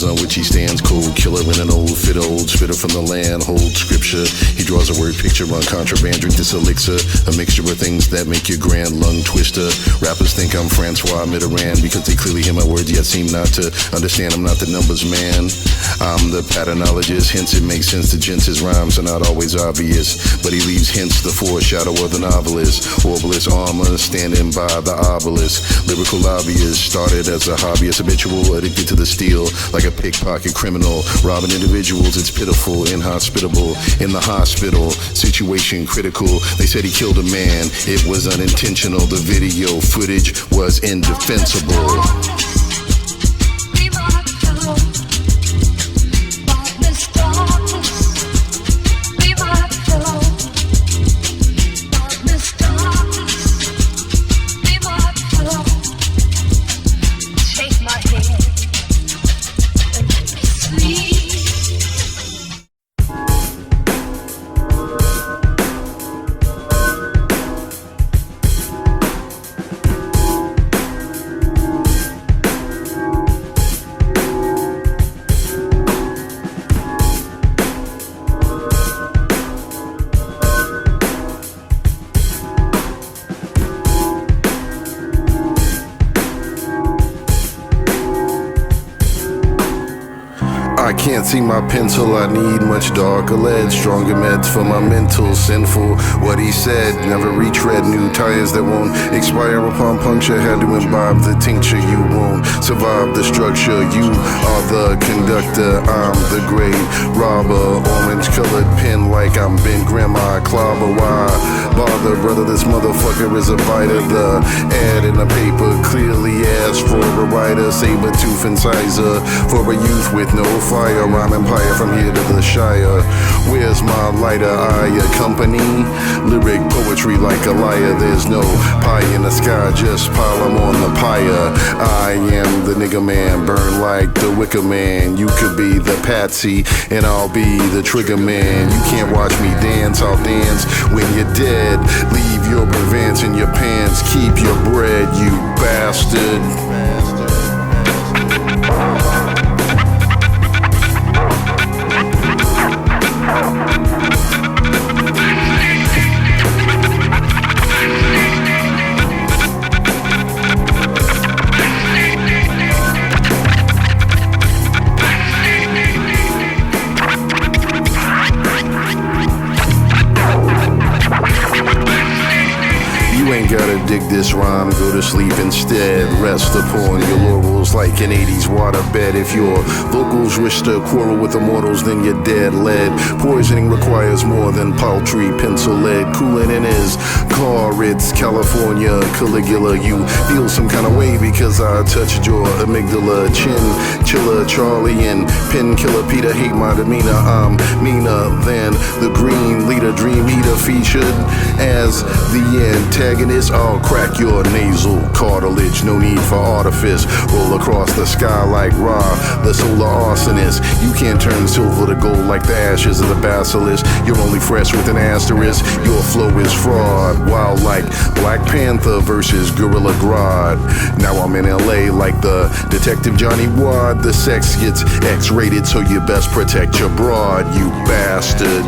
on which he stands, cold killer in an old spitter from the land, hold scripture. He draws a word picture on contraband, drink this elixir, a mixture of things that make your grand lung twister. Rappers think I'm Francois Mitterrand because they clearly hear my words yet seem not to understand I'm not the numbers man. I'm the patternologist, hence it makes sense to gents. His rhymes are not always obvious, but he leaves hints the foreshadow of the novelist. Orbalist armor standing by the obelisk. Lyrical lobbyist, started as a hobbyist, habitual, addicted to the steel, like a pickpocket criminal, robbing individuals. It's pitiful, inhospitable, in the hospital, situation critical. They said he killed a man, it was unintentional. The video footage was indefensible. can't see my pencil, I need much darker lead. Stronger meds for my mental, sinful. What he said, never retread. New tires that won't expire upon puncture. Had to imbibe the tincture, you won't survive the structure. You are the conductor, I'm the great robber. Orange colored pen like I'm Ben Grandma Clobber. Why bother, brother? This motherfucker is a biter. The ad in the paper clearly asks for a writer. Saber tooth incisor for a youth with no fire. Rhyme empire from here to the Shire. Where's my lighter? I accompany lyric poetry like a liar. There's no pie in the sky, just pile 'em on the pyre. I am the nigga man, burn like the Wicker Man. You could be the patsy and I'll be the trigger man. You can't watch me dance, I'll dance when you're dead. Leave your prevents in your pants, keep your bread, you bastard. You ain't gotta dig this rhyme, go to sleep instead. Rest upon your laurels like an 80s waterbed. If your vocals wish to quarrel with immortals, then you're dead lead. Poisoning requires more than paltry pencil lead. Cooling in his car, it's California Caligula. You feel some kind of way because I touched your amygdala. Chin chiller Charlie and Painkiller Peter hate my demeanor. I'm meaner than the green leader. Dream eater featured as the antagonist. I'll crack your nasal cartilage, no need for artifice. Roll across the sky like Ra, the solar arsonist. You can't turn silver to gold like the ashes of the basilisk. You're only fresh with an asterisk. Your flow is fraud, wild like Black Panther versus Gorilla Grodd. Now I'm in LA like the detective Johnny Ward. The sex gets X-rated, so you best protect your broad, you bastard.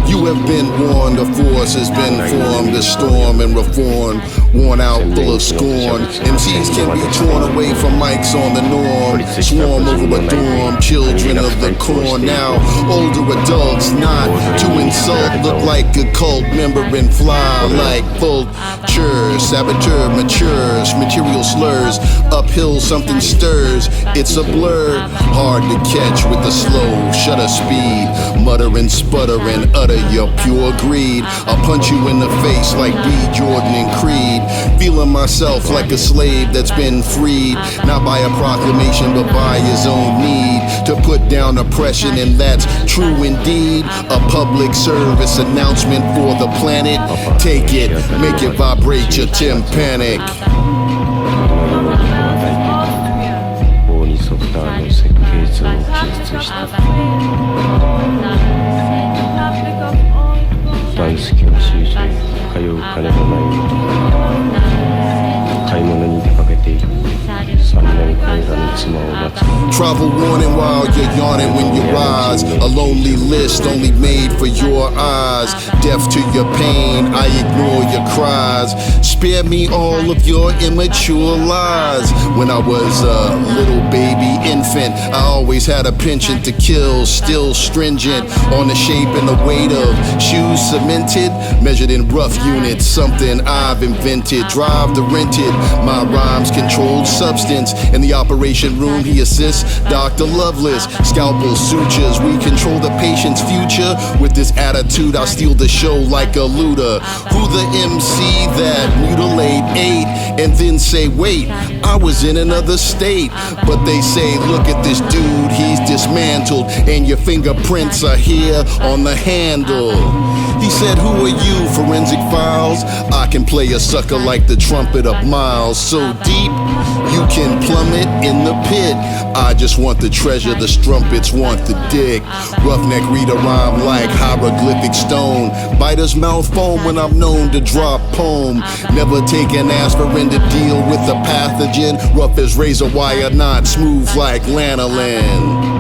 You have been warned, a force has been formed, a storm and reform, worn out, full of scorn. MCs can be torn away from mics on the norm, swarm over a dorm, children of the corn. Now older adults not to insult, look like a cult member and fly like vultures. Saboteur matures, material slurs, uphill something stirs. It's a blur, hard to catch with the slow shutter speed. Mutter and sputter and utter your pure greed. I'll punch you in the face like B. Jordan and Creed. Feeling myself like a slave that's been freed, not by a proclamation but by his own need to put down oppression, and that's true indeed. A public service announcement for the planet. Take it, make it vibrate your tympanic. Travel warning while you're yawning when you rise. A lonely list only made for your eyes. Deaf to your pain, I ignore your cries. Spare me all of your immature lies. When I was a little baby infant, I always had a penchant to kill. Still stringent on the shape and the weight of shoes cemented, measured in rough units. Something I've invented. Drive the rented. My rhymes controlled substance. In the operation room he assists Dr. Loveless. Scalpel sutures, we control the patient's future. With this attitude I'll steal the show like a looter. Who the MC that mutilate ate and then say wait, I was in another state. But they say look at this dude, he's dismantled and your fingerprints are here on the handle. He said who are you, Forensic Files? I can play a sucker like the trumpet of Miles. So deep you can plummet in the pit. I just want the treasure, the strumpets want the dick. Roughneck read a rhyme like hieroglyphic stone. Biter's mouth foam when I'm known to drop poem. Never take an aspirin to deal with a pathogen. Rough as razor wire, not smooth like lanolin.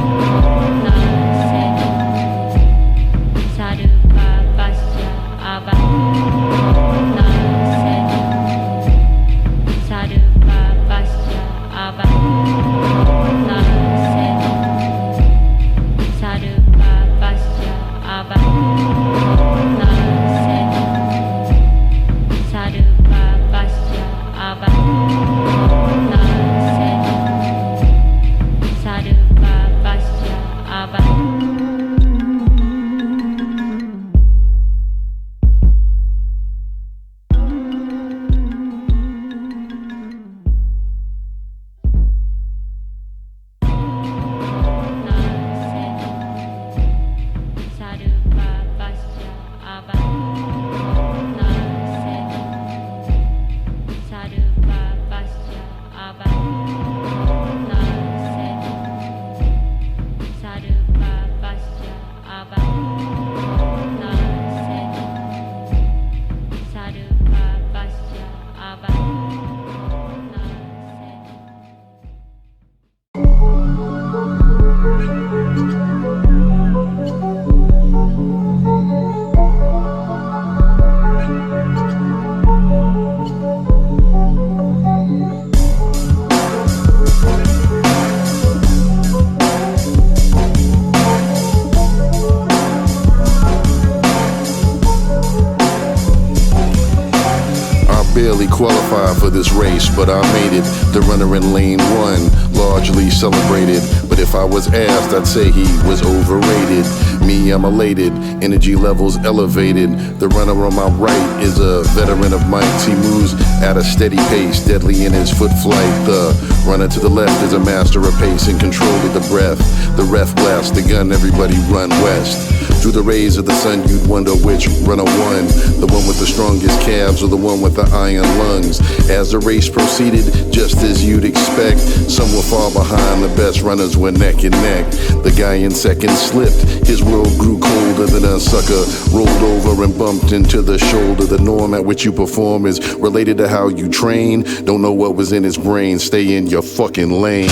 Qualified for this race, but I made it. The runner in lane one, largely celebrated. But if I was asked, I'd say he was overrated. Me, I'm elated, energy levels elevated. The runner on my right is a veteran of mics. He moves at a steady pace, deadly in his foot flight. The runner to the left is a master of pace and control of the breath. The ref blasts the gun, everybody run west. Through the rays of the sun, you'd wonder which runner won. The one with the strongest calves or the one with the iron lungs. As the race proceeded, just as you'd expect, some were far behind, the best runners were neck and neck. The guy in second slipped, his world grew colder than a sucker. Rolled over and bumped into the shoulder. The norm at which you perform is related to how you train. Don't know what was in his brain, stay in your fucking lane.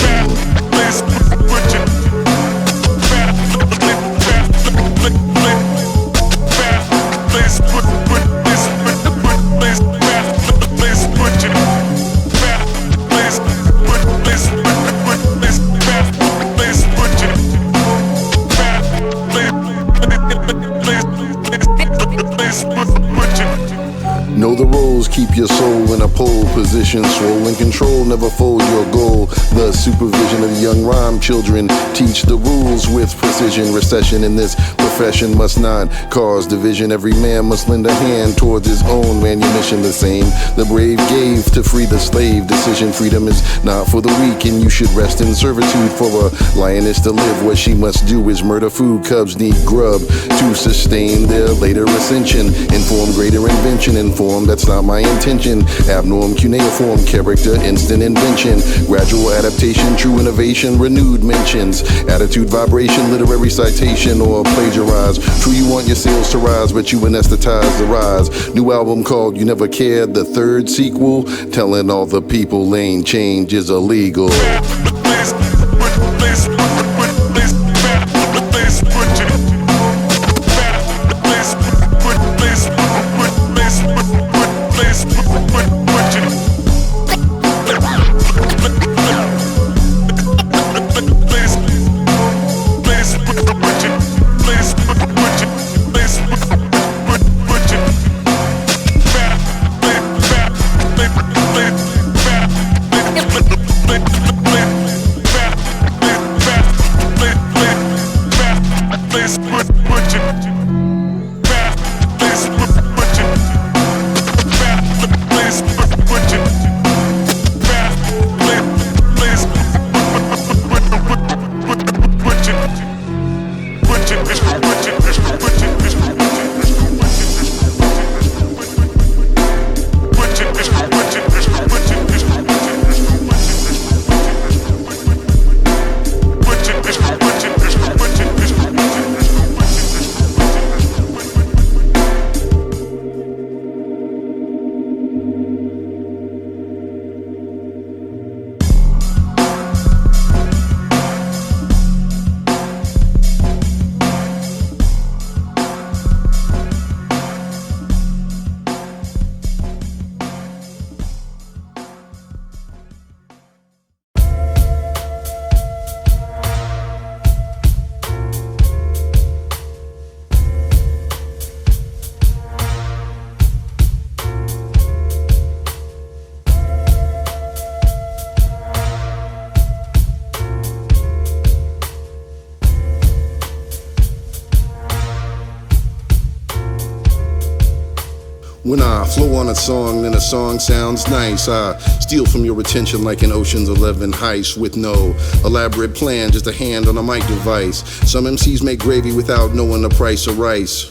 Know the rules, keep your soul in a pole position. Swollen control, never fold your goal. The supervision of young rhyme children. Teach the rules with precision. Recession in this profession must not cause division. Every man must lend a hand towards his own manumission. The same the brave gave to free the slave. Decision freedom is not for the weak, and you should rest in servitude. For a lioness to live, what she must do is murder food. Cubs need grub to sustain their later ascension. Inform greater invention. Inform that's not my intention. Abnorm, cuneiform character, instant invention. Gradual adaptation, true innovation, renewed mentions. Attitude, vibration, literary citation, or plagiarize. True, you want your sales to rise, but you anesthetize the rise. New album called You Never Cared, the third sequel. Telling all the people lane change is illegal. When I flow on a song, then a song sounds nice. I steal from your attention like an Ocean's 11 heist with no elaborate plan, just a hand on a mic device. Some MCs make gravy without knowing the price of rice.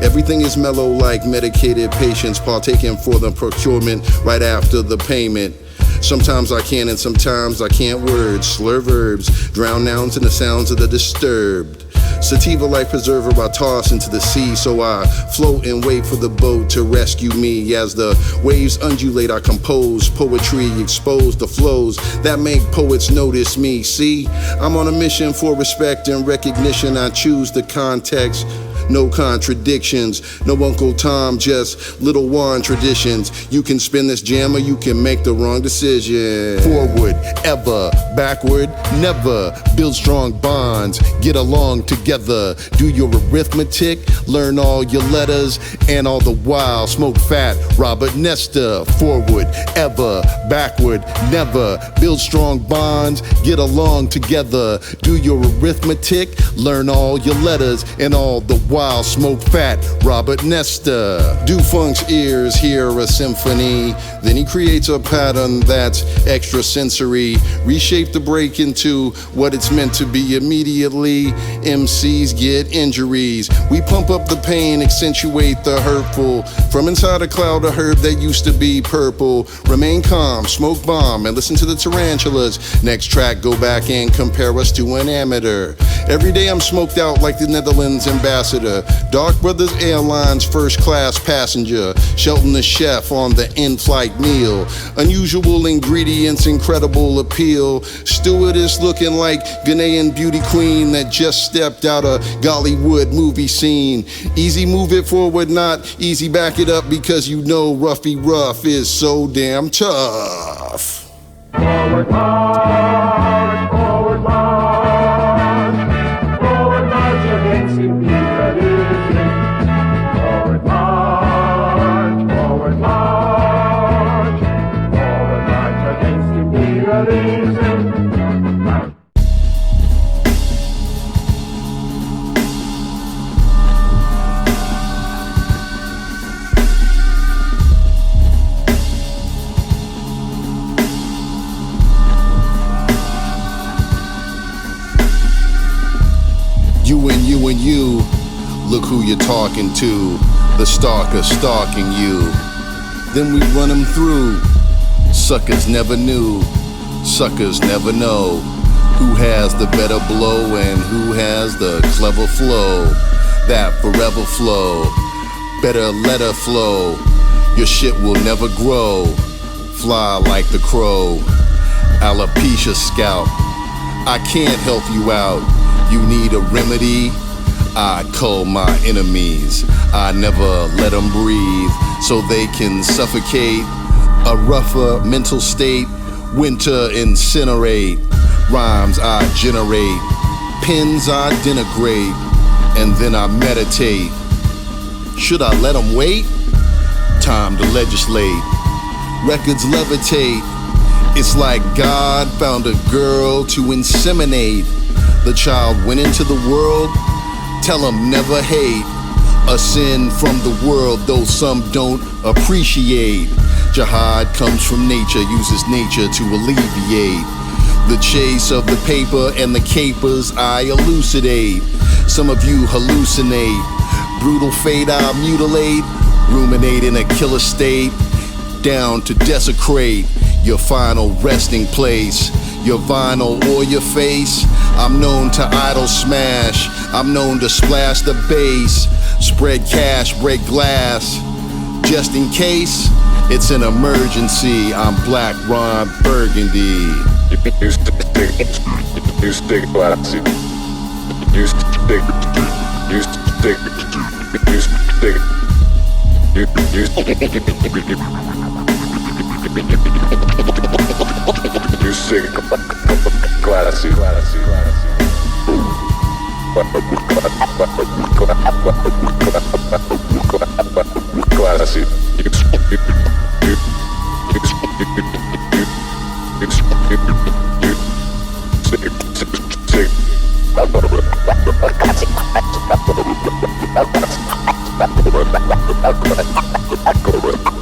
Everything is mellow like medicated patients, partaking for the procurement right after the payment. Sometimes I can and sometimes I can't words, slur verbs, drown nouns in the sounds of the disturbed. Sativa life preserver I toss into the sea, so I float and wait for the boat to rescue me. As the waves undulate, I compose poetry, expose the flows that make poets notice me. See, I'm on a mission for respect and recognition. I choose the context. No contradictions, no Uncle Tom, just Little Juan traditions. You can spin this jam or you can make the wrong decision. Forward, ever, backward, never. Build strong bonds, get along together. Do your arithmetic, learn all your letters, and all the while smoke fat, Robert Nesta. Forward, ever, backward, never. Build strong bonds, get along together. Do your arithmetic, learn all your letters, and all the while smoke fat, Robert Nesta. Do Funk's ears hear a symphony? Then he creates a pattern that's extrasensory. Reshape the break into what it's meant to be immediately. MCs get injuries. We pump up the pain, accentuate the hurtful. From inside a cloud, a herb that used to be purple. Remain calm, smoke bomb, and listen to the tarantulas. Next track, go back and compare us to an amateur. Every day I'm smoked out like the Netherlands ambassador. Darc Brothers Airlines first class passenger. Shelton the chef on the in-flight meal. Unusual ingredients, incredible appeal. Stewardess looking like Ghanaian beauty queen that just stepped out of Gollywood movie scene. Easy move it forward, not easy back it up, because you know Ruffy Ruff is so damn tough. Forward march, forward march, forward march against imperialism. Forward march, forward march, forward march against imperialism. You and you, look who you're talking to. The stalker stalking you. Then we run them through. Suckers never knew. Suckers never know who has the better blow and who has the clever flow. That forever flow. Better let her flow. Your shit will never grow. Fly like the crow. Alopecia scalp. I can't help you out. You need a remedy? I cull my enemies. I never let them breathe so they can suffocate. A rougher mental state, winter incinerate. Rhymes I generate, pins I denigrate, and then I meditate. Should I let them wait? Time to legislate. Records levitate. It's like God found a girl to inseminate. The child went into the world, Tell them never hate. A sin from the world, though some don't appreciate. Jihad comes from nature, uses nature to alleviate the chase of the paper and the capers I elucidate. Some of you hallucinate. Brutal fate I mutilate. Ruminate in a killer state. Down to desecrate your final resting place. Your vinyl or your face. I'm known to idle smash. I'm known to splash the bass. Spread cash, break glass. Just in case, it's an emergency. I'm Black Ron Burgundy. You stick classy. You stick. You stick. You stick. You sick, classy, classy, classy. You sick. You classy.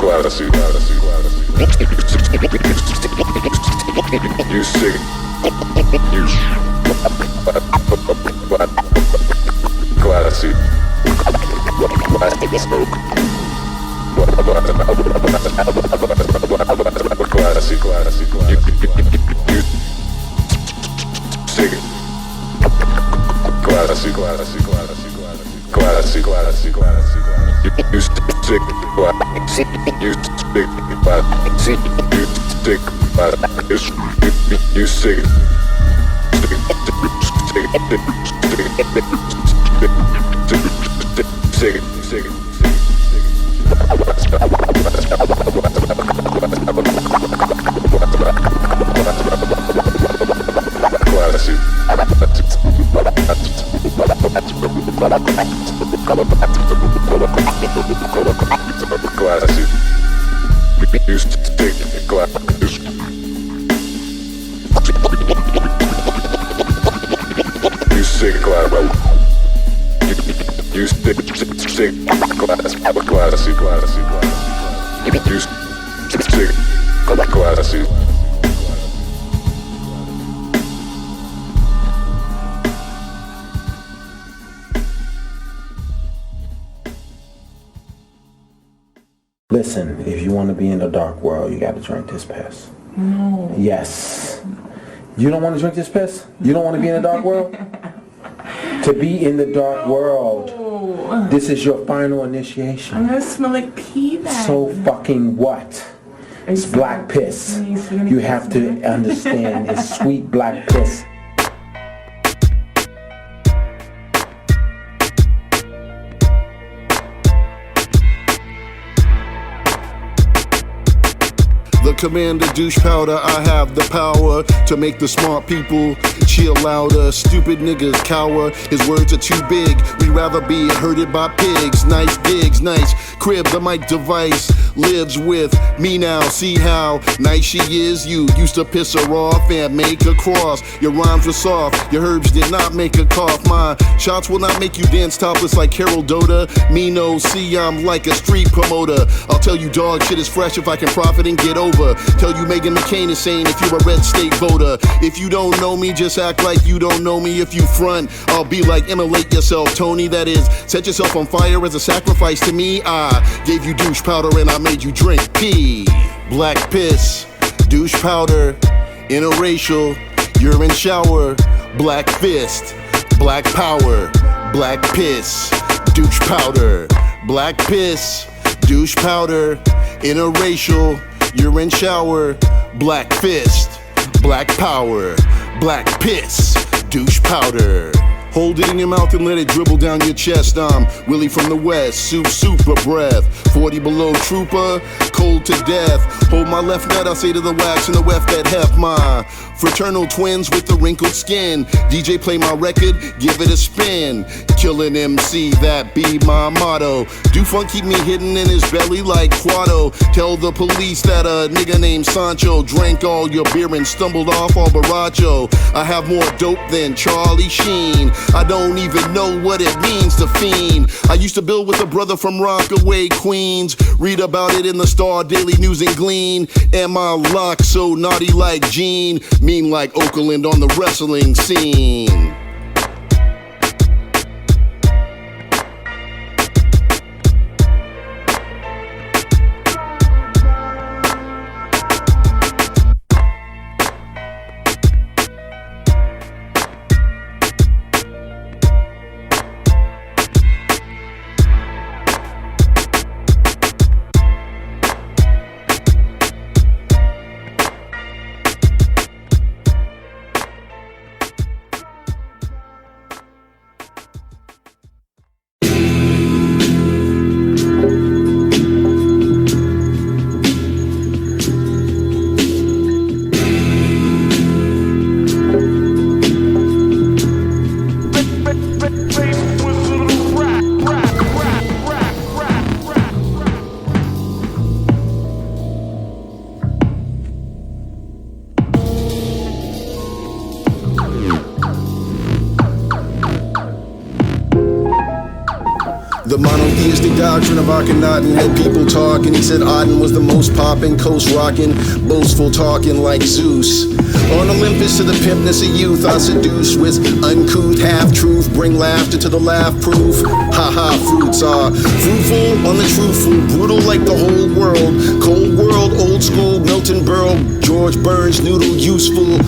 Classy, classy, classy. You sick. Classy, classy, classy, classy, classy, classy. You stick. You stick. You sick. Listen, if you want to be in the dark world, you got to drink this piss. No. Yes. You don't want to drink this piss? You don't want to be in the dark world? To be in the dark world, this is your final initiation. I'm gonna smell like pee then. So fucking what? It's black piss. You have to understand, it's sweet black piss. The commander douche powder, I have the power to make the smart people chill louder. Stupid niggas cower, his words are too big. We'd rather be herded by pigs. Nice gigs, nice crib, the mic device lives with me now. See how nice she is. You used to piss her off and make her cross. Your rhymes were soft, your herbs did not make her cough. My shots will not make you dance topless like Carol Dota. Me no, see I'm like a street promoter. I'll tell you dog shit is fresh if I can profit and get over. Tell you Meghan McCain is saying if you're a red state voter. If you don't know me, just act like you don't know me. If you front, I'll be like immolate yourself, Tony. That is, set yourself on fire as a sacrifice to me. I gave you douche powder and I made you drink pee. Black piss, douche powder, interracial, urine shower, black fist, black power, black piss, douche powder, black piss, douche powder, interracial, urine shower, black fist, black power, black piss, douche powder. Hold it in your mouth and let it dribble down your chest. I'm Willie from the West, super breath. 40 below trooper, cold to death. Hold my left nut, I say to the wax and the weft that heft. My fraternal twins with the wrinkled skin. DJ play my record, give it a spin. Kill an MC, that be my motto. Do funk keep me hidden in his belly like Quado. Tell the police that a nigga named Sancho drank all your beer and stumbled off all Baracho. I have more dope than Charlie Sheen. I don't even know what it means to fiend. I used to build with a brother from Rockaway, Queens. Read about it in the Star, Daily News and Glean. Am I locked so naughty like Gene? Mean like Oakland on the wrestling scene. The monotheistic doctrine of Akhenaten had people talking. He said Aten was the most poppin', coast rockin', boastful talking like Zeus. On Olympus to the pimpness of youth I seduce with uncouth half-truth. Bring laughter to the laugh-proof. Ha-ha, fruits are fruitful on the truthful. Brutal like the whole world. Cold world, old school, Milton Berle, George Burns, noodle, useful.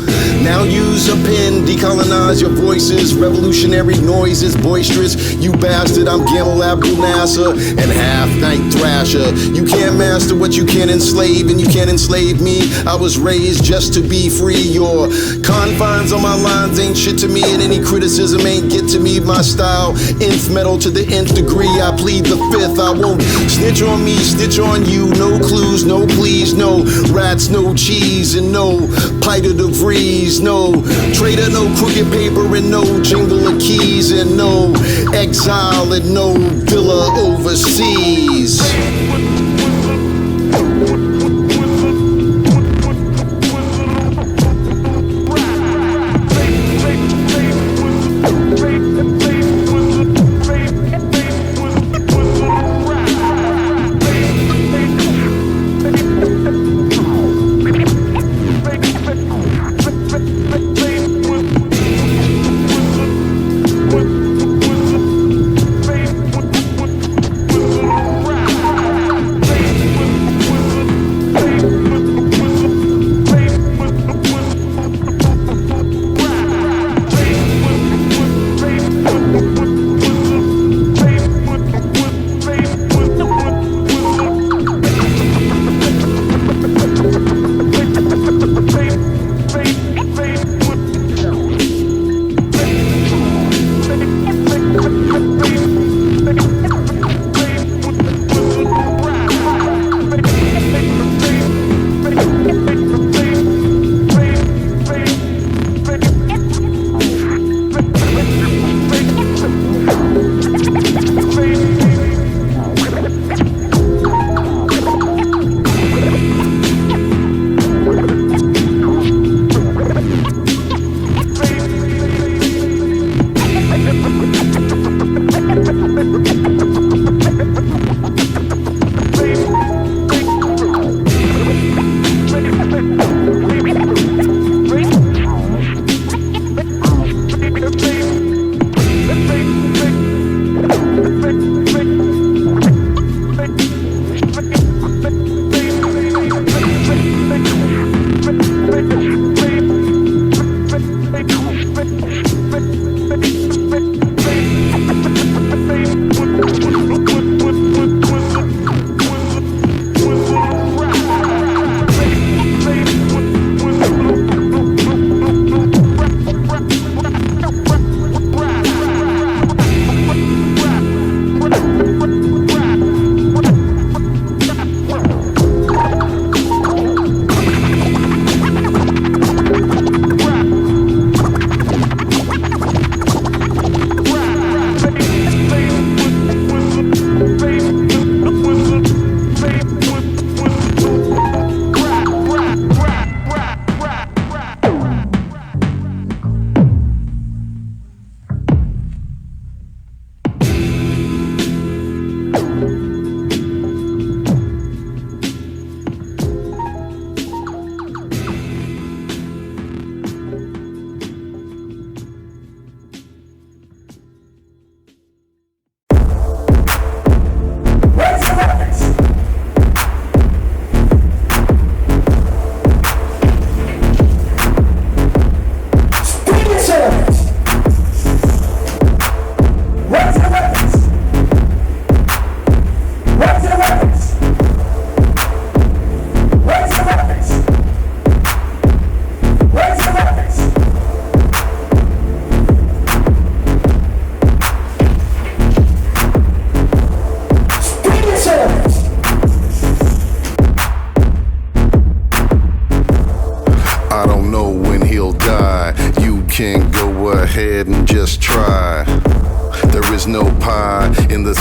Now use a pen, decolonize your voices. Revolutionary noises, boisterous. You bastard, I'm Gamal Abdul Nasser and half-night thrasher. You can't master what you can't enslave, and you can't enslave me. I was raised just to be free. Your confines on my lines ain't shit to me, and any criticism ain't get to me. My style, nth metal to the nth degree. I plead the fifth. I won't snitch on me, stitch on you. No clues, no please, no rats, no cheese, and no Piter de Vries. No trader, no crooked paper, and no jingle of keys, and no exile, and no villa overseas.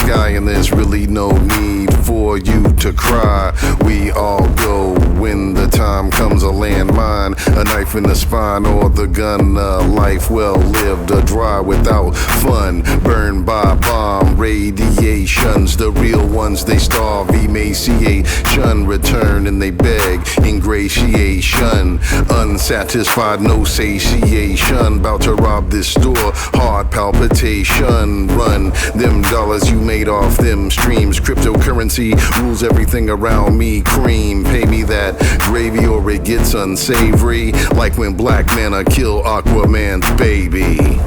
sky, and there's really no need for you to cry. We all go when the time comes, a landmine, a knife in the spine, or the gun, a life well lived, or dry without fun, burned by bomb radiations. The real ones, they starve, emaciation, return and they beg ingratiation, unsatisfied, no satiation, about to rob this store, heart palpitation, run them dollars you made off them streams, cryptocurrency rules everything around me, cream, pay me that gravy or it gets unsavory, like when Black Manta kill Aquaman's baby.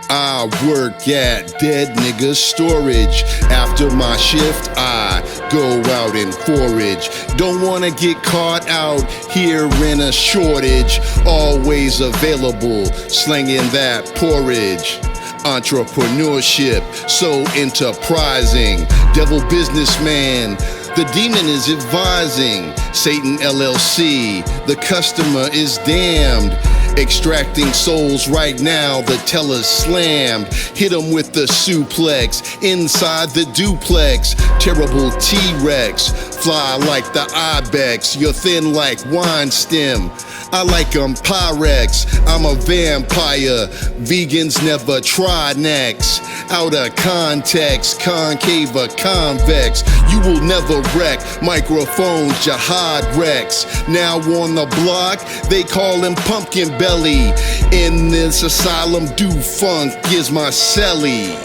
I work at dead niggas storage. After my shift, I go out and forage. Don't wanna get caught out here in a shortage. Always available, slinging that porridge. Entrepreneurship, so enterprising. Devil businessman, the demon is advising. Satan LLC, the customer is damned. Extracting souls right now, the teller's slammed. Hit him with the suplex, inside the duplex. Terrible T-Rex, fly like the ibex. You're thin like wine stem, I like 'em Pyrex. I'm a vampire, vegans never try next. Out of context, concave or convex. You will never wreck, microphones, Jihad Rex. Now on the block, they call him Pumpkin Belly. In this asylum, do funk is my celly.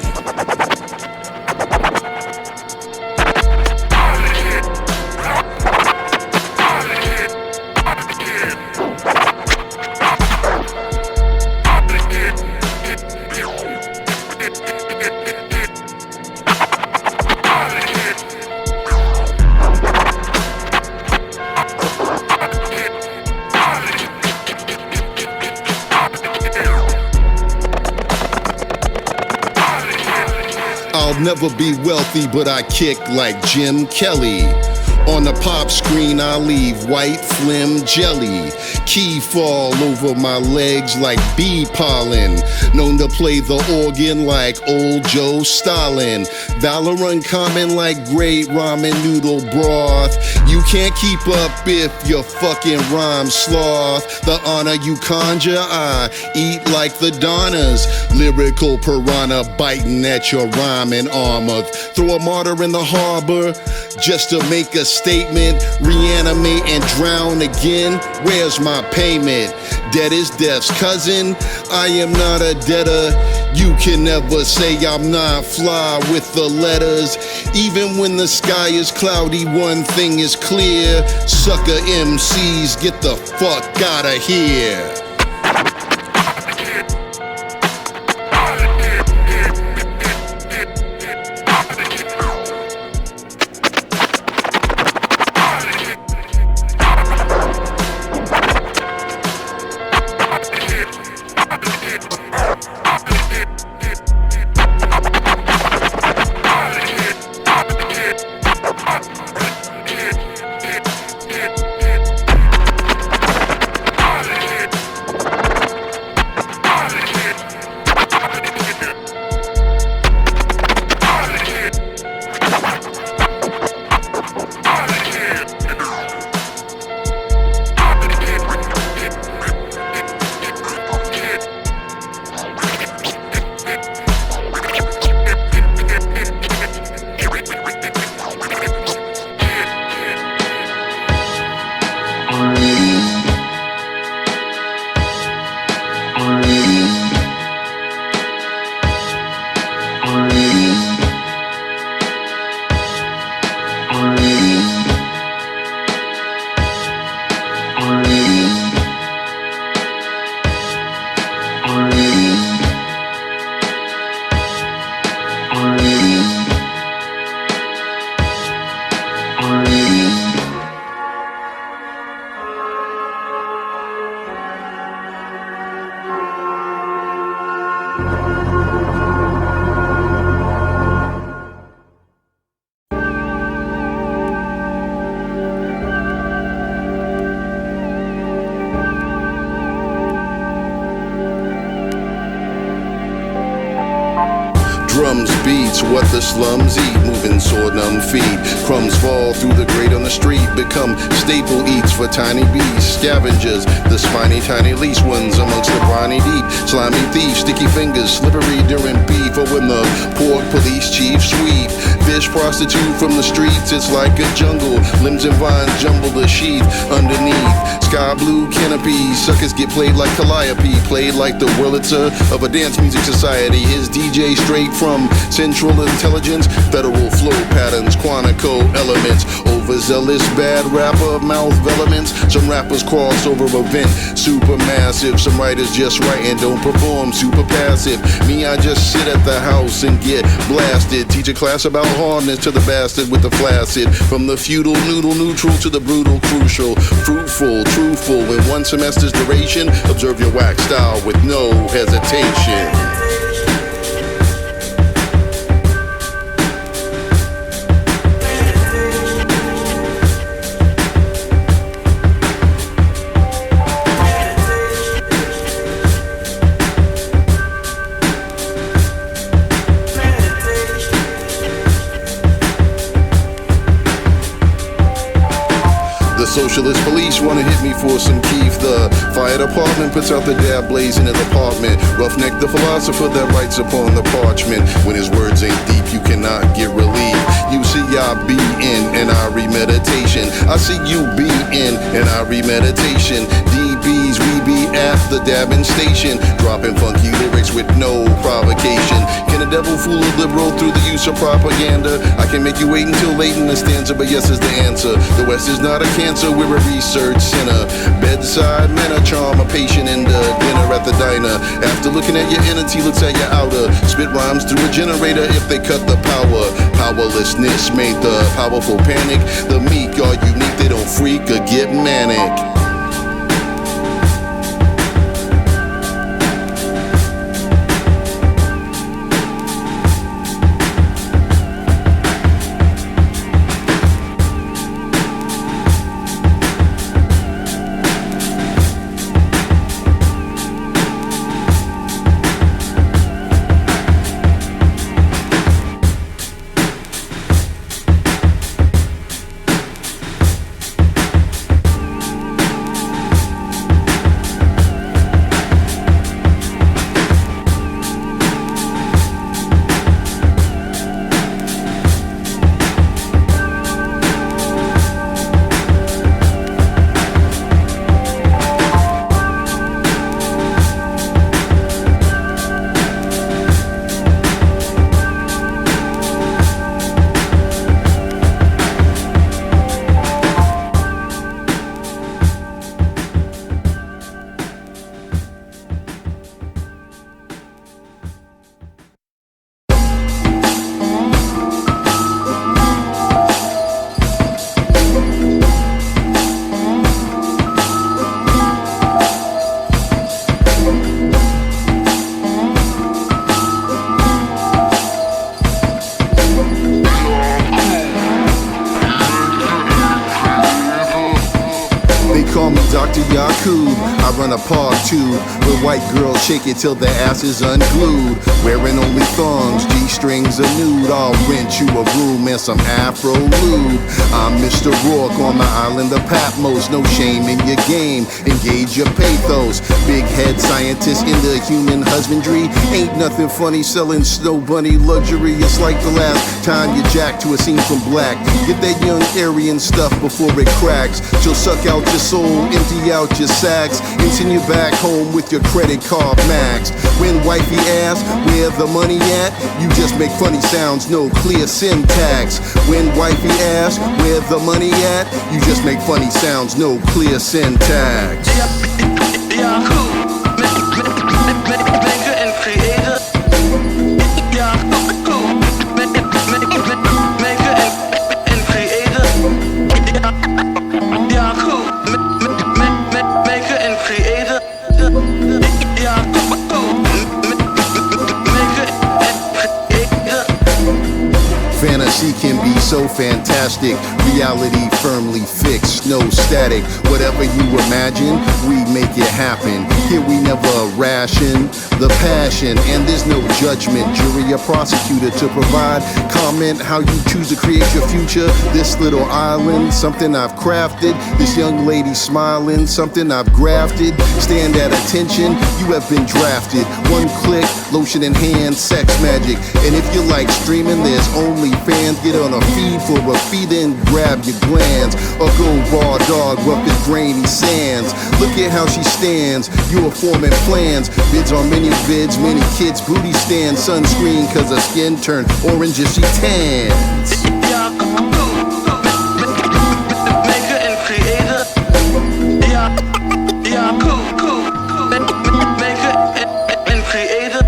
I'll never be wealthy, but I kick like Jim Kelly. On the pop screen, I leave white phlegm jelly. Key fall over my legs like bee pollen. Known to play the organ like old Joe Stalin. Valor uncommon like great ramen noodle broth. You can't keep up if you're fucking rhyme sloth. The honor you conjure, I eat like the Donnas. Lyrical piranha biting at your rhyming armor. Throw a martyr in the harbor just to make a statement. Reanimate and drown again. Where's my payment? Debt is death's cousin. I am not a debtor. You can never say I'm not fly with the letters. Even when the sky is cloudy, one thing is clear. Sucker MCs, get the fuck outta here. drums beats what the slums eat, moving sore numb feet. Crumbs fall through the grate on the street, become staple eats for tiny beasts, scavengers, the spiny tiny least ones amongst the briny deep, slimy thieves, sticky fingers, slippery during beef, or when the pork police chief sweep. Fish prostitute from the streets, it's like a jungle, limbs and vines jumble the sheath underneath. Sky blue canopies, suckers get played like Calliope, played like the Wurlitzer of a dance music society. His DJ straight from Central Intelligence, federal flow patterns, Quantico elements, overzealous bad rapper, mouth elements. Some rappers cross over event, super massive. Some writers just write and don't perform, super passive. Me, I just sit at the house and get blasted. Teach a class about hardness to the bastard with the flaccid. From the feudal noodle neutral to the brutal crucial, fruitful, truthful. In one semester's duration, observe your wax style with no hesitation. Socialist police wanna hit me for some keef. The fire department puts out the dab blazing in the apartment. Roughneck the philosopher that writes upon the parchment. When his words ain't deep, you cannot get relief. You see I be in and I read meditation. I see you be in and I read meditation. DBs, we be at the dabbing station, dropping funky lyrics with no provocation. Can a devil fool a liberal through the use of propaganda? I can make you wait until late in the stanza, but yes is the answer. The West is not a cancer, we're a research center. Bedside manner, charm a patient in the dinner at the diner. After looking at your inner, T looks at your outer. Spit rhymes through a generator if they cut the power. Powerlessness made the powerful panic. The meek are unique, they don't freak or get manic. I run a park too, where white girls shake it till their ass is unglued. Wearing only thongs, G-strings are nude. I'll rent you a room and some Afro lube. I'm Mr. Rourke on the island of Patmos. No shame in your game, engage your pathos. Big head scientist in the human husbandry. Ain't nothing funny selling snow bunny luxury. It's like the last time you jack to a scene from Black. Get that young Aryan stuff before it cracks. She'll suck out your soul, empty out your sacks, and send you back home with your credit card maxed. When wifey asks where the money at, you just make funny sounds, no clear syntax. When wifey asks where the money at, you just make funny sounds, no clear syntax. Maker and creator. Maker and creator. Maker and creator. Fantasy can be so fantastic, reality firmly fixed, no static. Whatever you imagine, we make it happen. Here we never ration the passion, and there's no judgment, jury or prosecutor to provide comment how you choose to create your future. This little island, something I've crafted. This young lady smiling, something I've grafted. Stand at attention, you have been drafted. One click, lotion in hand, sex magic. And if you like streaming, there's only fans. Get on a feed for a feed and grab your glands, or go raw dog, rough as grainy sands. Look at how she stands, you're forming plans. Bids on many vids, many kids, booty stands. Sunscreen cause her skin turned orange if she tans. Maker and creator. Yeah, cool. Maker and creator.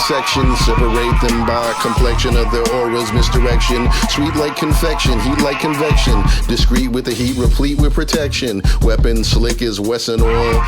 Sections, separate them by complexion of their auras, misdirection. Sweet like confection, heat like convection. Discreet with the heat, replete with protection. Weapon slick as Wesson oil.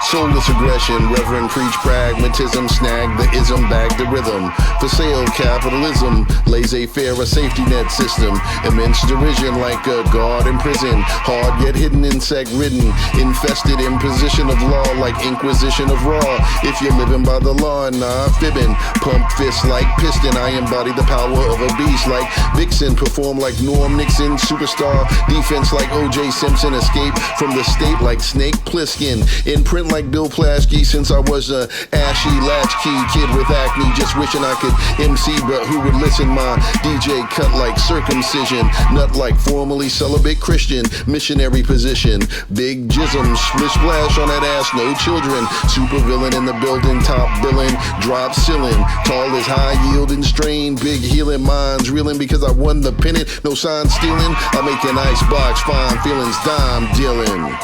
Soulless aggression, reverend preach pragmatism. Snag the ism, bag the rhythm. For sale, capitalism. Laissez-faire, a safety net system. Immense derision like a guard in prison. Hard yet hidden, insect ridden. Infested imposition of law like inquisition of raw. If you're living by the law and not fibbing. Pump fists like piston, I embody the power of a beast like Vixen. Perform like Norm Nixon, superstar. Defense like O.J. Simpson. Escape from the state like Snake Plissken. In print like Bill Plaschke since I was a ashy latchkey kid with acne. Just wishing I could MC, but who would listen? My DJ cut like circumcision. Nut like formerly celibate Christian. Missionary position. Big jism, splish splash on that ass, no children. Super villain in the building, top billing. Drop ceiling, tall as high yield and strain. Big healing, minds reeling because I won the pennant. No sign stealing, I make an icebox, fine feelings, dime dealing.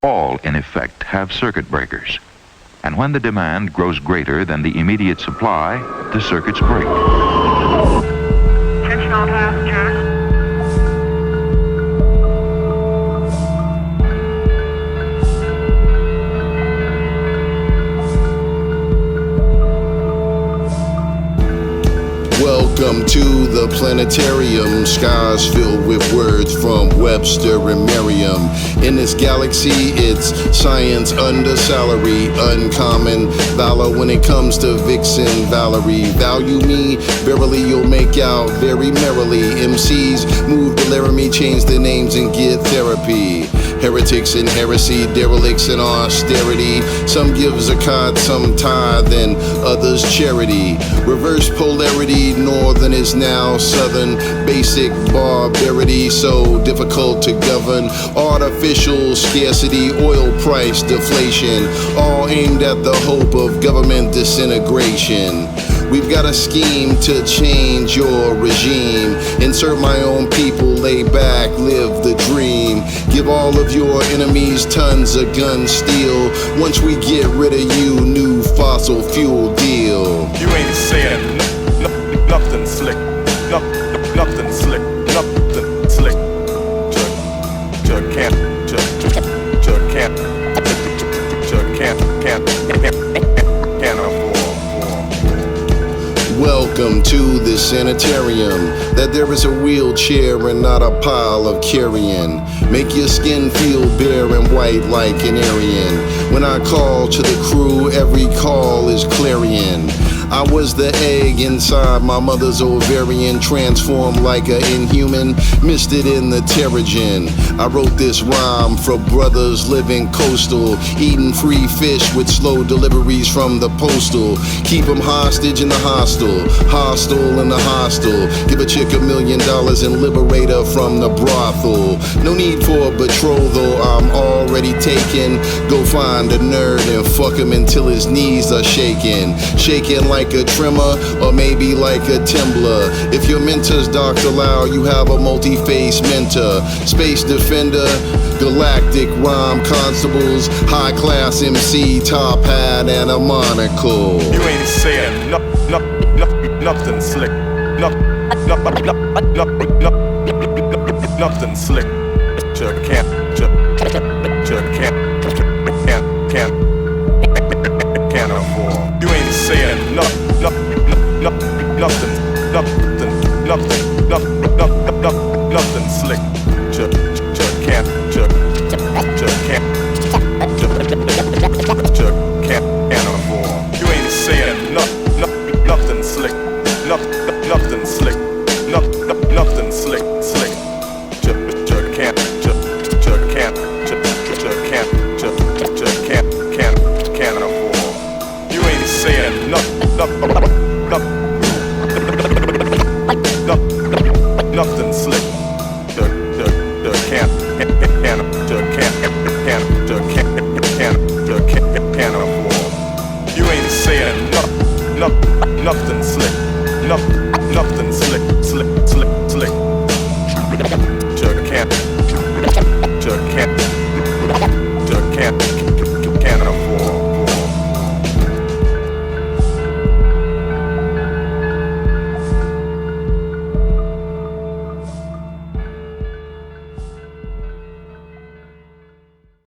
All, in effect, have circuit breakers. And when the demand grows greater than the immediate supply, the circuits break. Attention all passengers. Welcome to the planetarium, skies filled with words from Webster and Merriam. In this galaxy, it's science under salary, uncommon valor when it comes to Vixen Valerie. Value me, verily you'll make out very merrily. MCs move to Laramie, change their names and get therapy. Heretics in heresy, derelicts in austerity. Some give zakat, some tithe, and others charity. Reverse polarity, northern is now southern. Basic barbarity, so difficult to govern. Artificial scarcity, oil price deflation. All aimed at the hope of government disintegration. We've got a scheme to change your regime. Insert my own people, lay back, live the dream. Give all of your enemies tons of gun steel. Once we get rid of you, new fossil fuel deal. You ain't saying nothing slick, nothing slick, nothing slick. Can't afford. Welcome to the sanitarium. That there is a wheelchair and not a pile of carrion. Make your skin feel bare and white like an Aryan. When I call to the crew, every call is clarion. I was the egg inside my mother's ovarian, transformed like an inhuman, missed it in the Terrigen. I wrote this rhyme for brothers living coastal, eating free fish with slow deliveries from the postal. Keep them hostage in the hostel, hostile in the hostel. Give a chick $1 million and liberate her from the brothel. No need for a betrothal, I'm already taken. Go find a nerd and fuck him until his knees are shaking. Shaking like a trimmer, or maybe like a Timbler. If your mentor's Dr. Lau, you have a multi-face mentor. Space Defender, galactic rhyme constables, high-class MC, top hat, and a monocle. You ain't saying nothing slick, nothing slick. Can't afford. You ain't saying nothing slick. Can't afford. You ain't saying nothing slick, nothing slick, nothing slick, slick. Can't afford. You ain't saying nothing slick. Can't afford. You ain't saying nothing slick, nothing